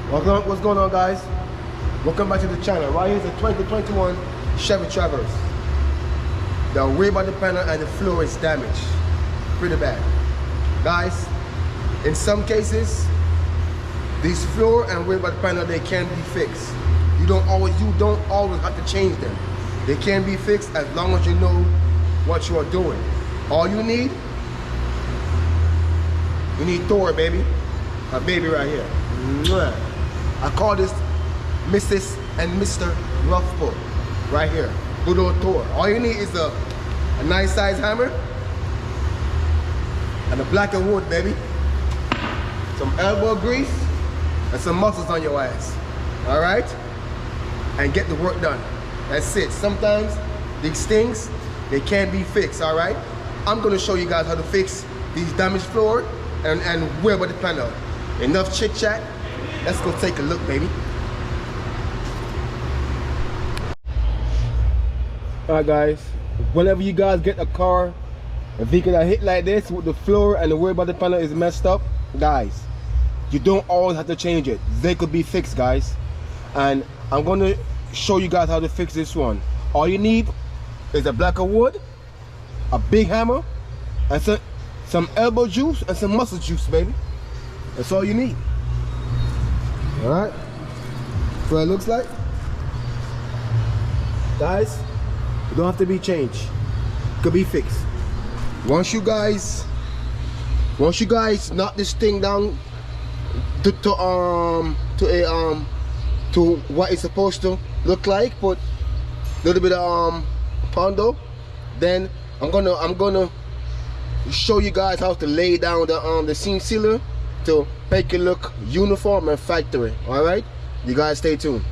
What's going on, guys? Welcome back to the channel. Right here's a 2021 Chevy Traverse. The rear body panel and the floor is damaged. Pretty bad. Guys, in some cases, these floor and rear body panel, they can be fixed. You don't always have to change them. They can be fixed as long as you know what you are doing. All you need Thor, baby. A baby right here. Mwah. I call this Mrs. and Mr. Rough Pull. Right here. Good old Thor. All you need is a nice size hammer and a black and wood, baby. Some elbow grease and some muscles on your ass. Alright? And get the work done. That's it. Sometimes these things, they can't be fixed, alright? I'm gonna show you guys how to fix these damaged floor and rear body panel. Enough chit chat. Let's go take a look, baby. Alright guys, whenever you guys get a vehicle that hit like this with the floor and the rear body panel is messed up, guys, you don't always have to change it. They could be fixed, guys. And I'm gonna show you guys how to fix this one. All you need is a block of wood, a big hammer, and some elbow juice and some muscle juice, baby. That's all you need. Alright? That's what it looks like. Guys, you don't have to be changed. It could be fixed. Once you guys knock this thing down to what it's supposed to look like, put a little bit of Pondo, then I'm gonna show you guys how to lay down the seam sealer to make it look uniform and factory. All right, you guys stay tuned.